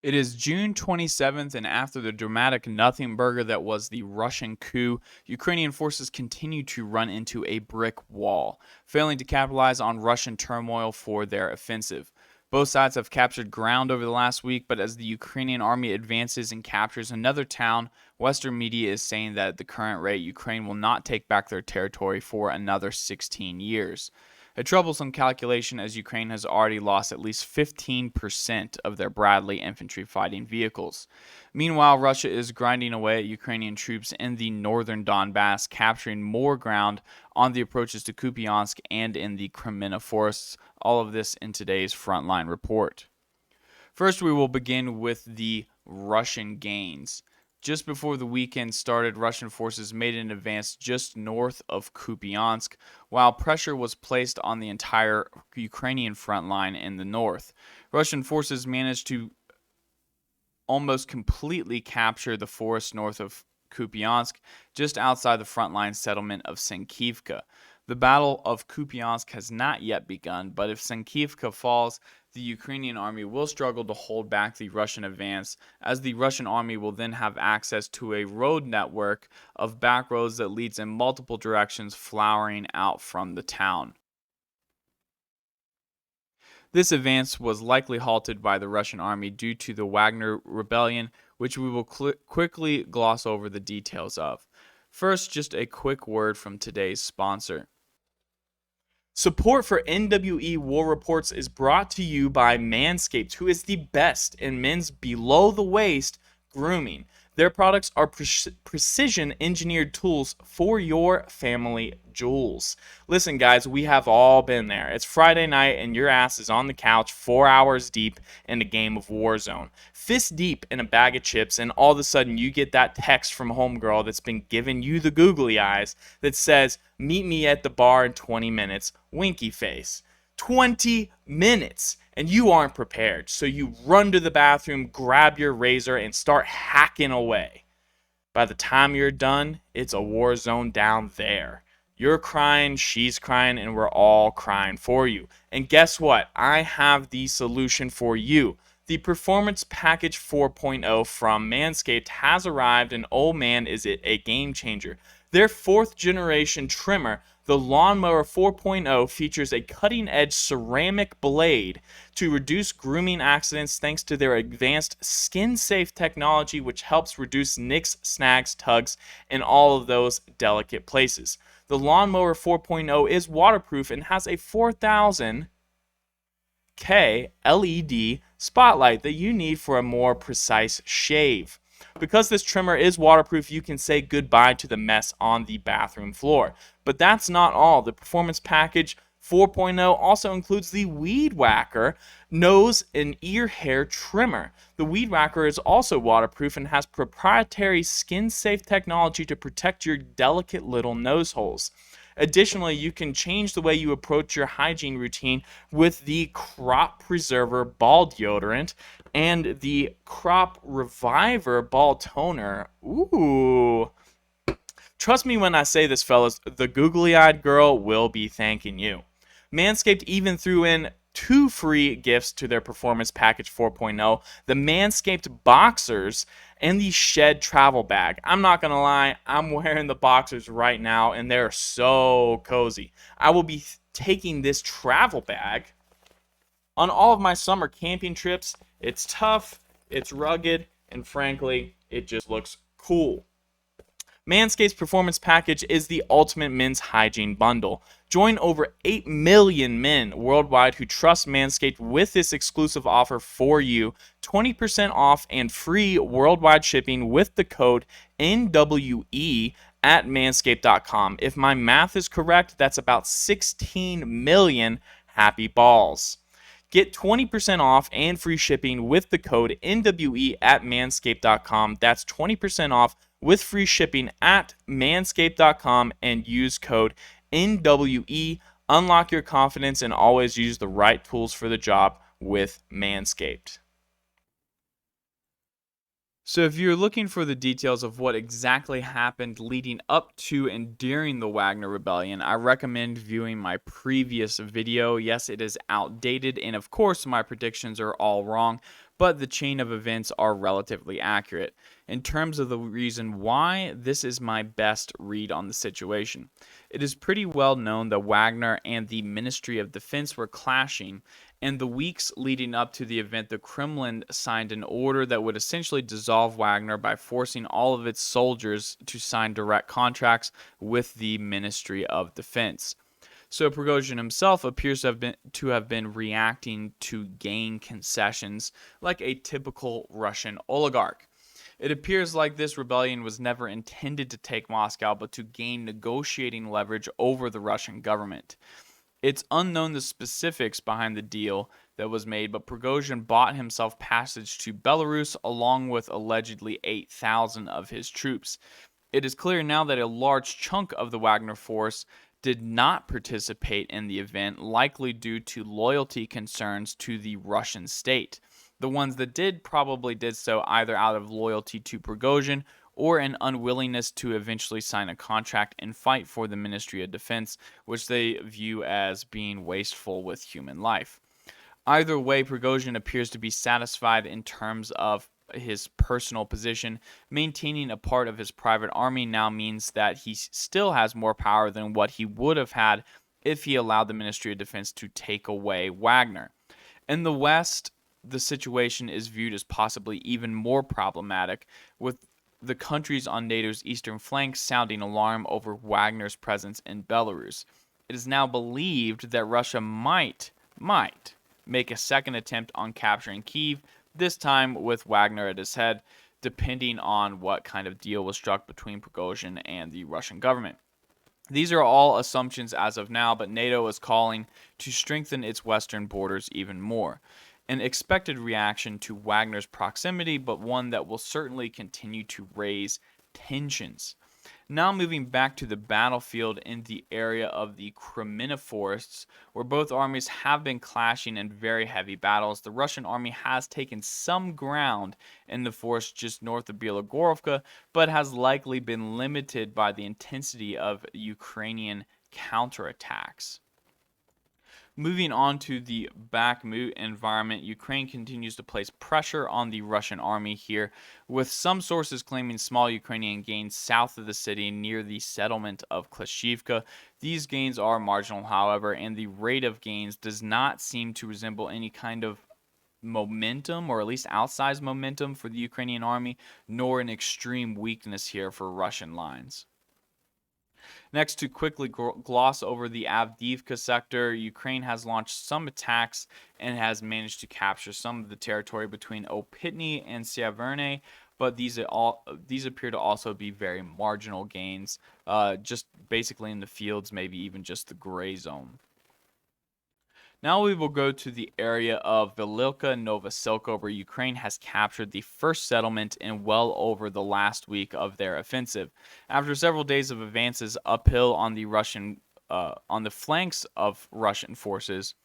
It is June 27th, and after the dramatic nothing burger that was the Russian coup, Ukrainian forces continue to run into a brick wall, failing to capitalize on Russian turmoil for their offensive. Both sides have captured ground over the last week, but as the Ukrainian army advances and captures another town, Western media is saying that at the current rate, Ukraine will not take back their territory for another 16 years. A troublesome calculation, as Ukraine has already lost at least 15% of their Bradley infantry fighting vehicles. Meanwhile, Russia is grinding away at Ukrainian troops in the northern Donbass, capturing more ground on the approaches to Kupiansk and in the Kreminna forests. All of this in today's Frontline report. First, we will begin with the Russian gains. Just before the weekend started, Russian forces made an advance just north of Kupiansk, while pressure was placed on the entire Ukrainian front line in the north. Russian forces managed to almost completely capture the forest north of Kupiansk, just outside the frontline settlement of Senkivka. The Battle of Kupiansk has not yet begun, but if Senkivka falls, the Ukrainian army will struggle to hold back the Russian advance, as the Russian army will then have access to a road network of back roads that leads in multiple directions, flowering out from the town. This advance was likely halted by the Russian army due to the Wagner rebellion, which we will quickly gloss over the details of. First, just a quick word from today's sponsor. Support for NWE War Reports is brought to you by Manscaped, who is the best in men's below-the-waist grooming. Their products are precision-engineered tools for your family jewels. Listen, guys, we have all been there. It's Friday night, and your ass is on the couch 4 hours deep in a game of Warzone. Fist deep in a bag of chips, and all of a sudden you get that text from homegirl that's been giving you the googly eyes that says, "Meet me at the bar in 20 minutes, winky face." 20 minutes, and you aren't prepared. So you run to the bathroom, grab your razor, and start hacking away. By the time you're done, it's a war zone down there. You're crying, she's crying, and we're all crying for you. And guess what? I have the solution for you. The Performance Package 4.0 from Manscaped has arrived, and oh man, is it a game changer. Their 4th generation trimmer, the Lawnmower 4.0, features a cutting-edge ceramic blade to reduce grooming accidents thanks to their advanced skin-safe technology, which helps reduce nicks, snags, tugs, and all of those delicate places. The Lawnmower 4.0 is waterproof and has a 4000 K LED spotlight that you need for a more precise shave. Because this trimmer is waterproof, you can say goodbye to the mess on the bathroom floor. But that's not all. The Performance Package 4.0 also includes the Weed Whacker nose and ear hair trimmer. The Weed Whacker is also waterproof and has proprietary skin-safe technology to protect your delicate little nose holes. Additionally, you can change the way you approach your hygiene routine with the Crop Preserver Ball Deodorant and the Crop Reviver Ball Toner. Ooh. Trust me when I say this, fellas, the googly-eyed girl will be thanking you. Manscaped even threw in 2 free gifts to their Performance Package 4.0, the Manscaped Boxers and the Shed Travel Bag. I'm not going to lie, I'm wearing the Boxers right now, and they're so cozy. I will be taking this travel bag on all of my summer camping trips. It's tough, it's rugged, and frankly, it just looks cool. Manscaped's Performance Package is the ultimate men's hygiene bundle. Join over 8 million men worldwide who trust Manscaped with this exclusive offer for you. 20% off and free worldwide shipping with the code NWE at manscaped.com. If my math is correct, that's about 16 million happy balls. Get 20% off and free shipping with the code NWE at manscaped.com. That's 20% off with free shipping at manscaped.com and use code NWE. Unlock your confidence and always use the right tools for the job with Manscaped. So, if you're looking for the details of what exactly happened leading up to and during the Wagner Rebellion, I recommend viewing my previous video. Yes, it is outdated, and of course, my predictions are all wrong, but the chain of events are relatively accurate. In terms of the reason why, this is my best read on the situation. It is pretty well known that Wagner and the Ministry of Defense were clashing. In the weeks leading up to the event, the Kremlin signed an order that would essentially dissolve Wagner by forcing all of its soldiers to sign direct contracts with the Ministry of Defense. So Prigozhin himself appears to have been reacting to gain concessions like a typical Russian oligarch. It appears like this rebellion was never intended to take Moscow, but to gain negotiating leverage over the Russian government. It's unknown the specifics behind the deal that was made, but Prigozhin bought himself passage to Belarus along with allegedly 8,000 of his troops. It is clear now that a large chunk of the Wagner force did not participate in the event, likely due to loyalty concerns to the Russian state. The ones that did probably did so either out of loyalty to Prigozhin or an unwillingness to eventually sign a contract and fight for the Ministry of Defense, which they view as being wasteful with human life. Either way, Prigozhin appears to be satisfied in terms of his personal position. Maintaining a part of his private army now means that he still has more power than what he would have had if he allowed the Ministry of Defense to take away Wagner. In the West, the situation is viewed as possibly even more problematic, with the countries on NATO's eastern flank sounding alarm over Wagner's presence in Belarus. It is now believed that Russia might make a second attempt on capturing Kyiv, this time with Wagner at its head, depending on what kind of deal was struck between Prigozhin and the Russian government. These are all assumptions as of now, but NATO is calling to strengthen its western borders even more. An expected reaction to Wagner's proximity, but one that will certainly continue to raise tensions. Now moving back to the battlefield in the area of the Crimea forests, where both armies have been clashing in very heavy battles. The Russian army has taken some ground in the forest just north of Bielogorivka, but has likely been limited by the intensity of Ukrainian counterattacks. Moving on to the Bakhmut environment, Ukraine continues to place pressure on the Russian army here, with some sources claiming small Ukrainian gains south of the city near the settlement of Klashivka. These gains are marginal, however, and the rate of gains does not seem to resemble any kind of momentum, or at least outsized momentum, for the Ukrainian army, nor an extreme weakness here for Russian lines. Next, to quickly gloss over the Avdiivka sector, Ukraine has launched some attacks and has managed to capture some of the territory between Opitny and Sieverne, but these appear to also be very marginal gains, just basically in the fields, maybe even just the gray zone. Now we will go to the area of Velika Novosilka, where Ukraine has captured the first settlement in well over the last week of their offensive. After several days of advances uphill on the flanks of Russian forces,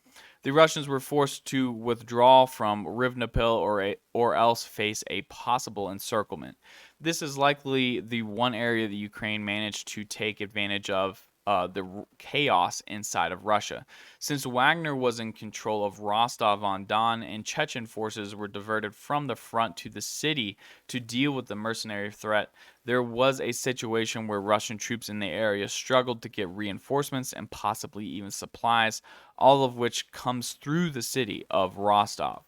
the Russians were forced to withdraw from Rivnopil or else face a possible encirclement. This is likely the one area that Ukraine managed to take advantage of the chaos inside of Russia. Since Wagner was in control of Rostov-on-Don and Chechen forces were diverted from the front to the city to deal with the mercenary threat, there was a situation where Russian troops in the area struggled to get reinforcements and possibly even supplies, all of which comes through the city of Rostov.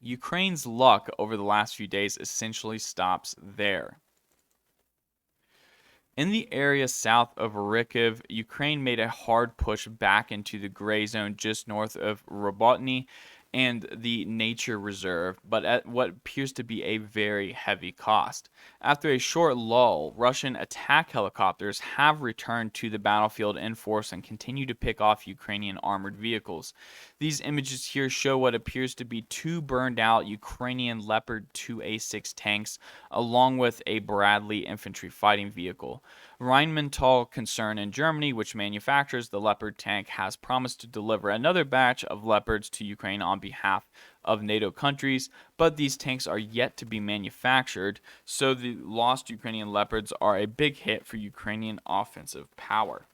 Ukraine's luck over the last few days essentially stops there. In the area south of Rykov, Ukraine made a hard push back into the gray zone just north of Robotny and the nature reserve, but at what appears to be a very heavy cost. After a short lull, Russian attack helicopters have returned to the battlefield in force and continue to pick off Ukrainian armored vehicles. These images here show what appears to be two burned out Ukrainian Leopard 2A6 tanks, along with a Bradley infantry fighting vehicle. Rheinmetall concern in Germany, which manufactures the Leopard tank, has promised to deliver another batch of Leopards to Ukraine on behalf of NATO countries, but these tanks are yet to be manufactured, so the lost Ukrainian Leopards are a big hit for Ukrainian offensive power.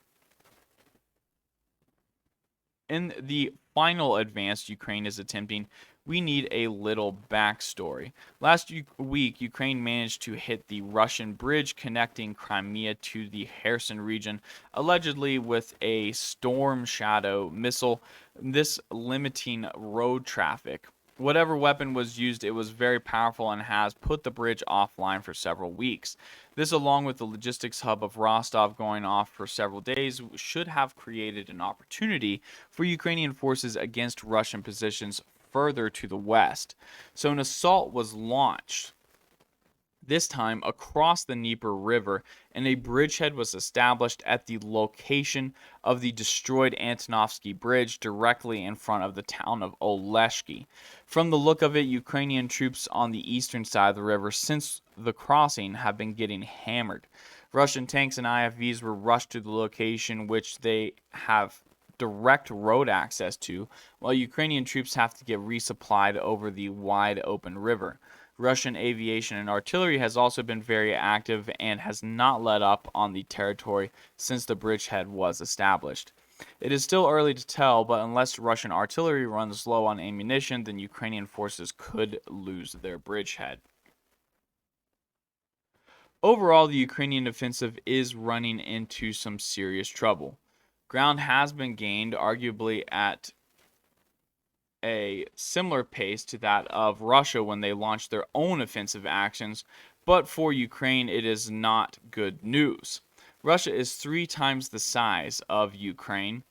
In the final advance Ukraine is attempting, we need a little backstory. Last week, Ukraine managed to hit the Russian bridge connecting Crimea to the Kherson region, allegedly with a Storm Shadow missile, this limiting road traffic. Whatever weapon was used, it was very powerful and has put the bridge offline for several weeks. This, along with the logistics hub of Rostov going off for several days, should have created an opportunity for Ukrainian forces against Russian positions further to the west. So an assault was launched, this time across the Dnieper River, and a bridgehead was established at the location of the destroyed Antonovsky Bridge directly in front of the town of Oleshki. From the look of it, Ukrainian troops on the eastern side of the river since the crossing have been getting hammered. Russian tanks and IFVs were rushed to the location, which they have direct road access to, while Ukrainian troops have to get resupplied over the wide open river. Russian aviation and artillery has also been very active and has not let up on the territory since the bridgehead was established. It is still early to tell, but unless Russian artillery runs low on ammunition, then Ukrainian forces could lose their bridgehead. Overall, the Ukrainian offensive is running into some serious trouble. Ground has been gained, arguably at a similar pace to that of Russia when they launched their own offensive actions, but for Ukraine, it is not good news. Russia is 3 times the size of Ukraine,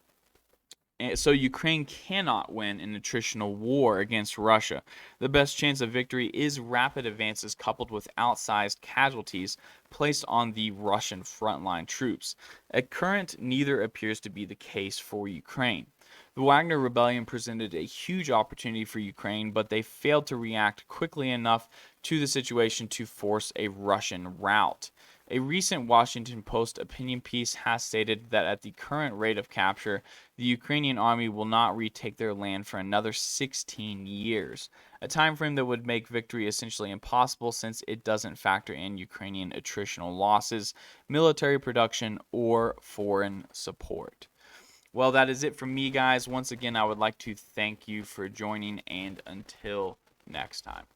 so Ukraine cannot win an attritional war against Russia. The best chance of victory is rapid advances coupled with outsized casualties placed on the Russian frontline troops. At current, neither appears to be the case for Ukraine. The Wagner rebellion presented a huge opportunity for Ukraine, but they failed to react quickly enough to the situation to force a Russian rout. A recent Washington Post opinion piece has stated that at the current rate of capture, the Ukrainian army will not retake their land for another 16 years, a time frame that would make victory essentially impossible since it doesn't factor in Ukrainian attritional losses, military production, or foreign support. Well, that is it from me, guys. Once again, I would like to thank you for joining, and until next time.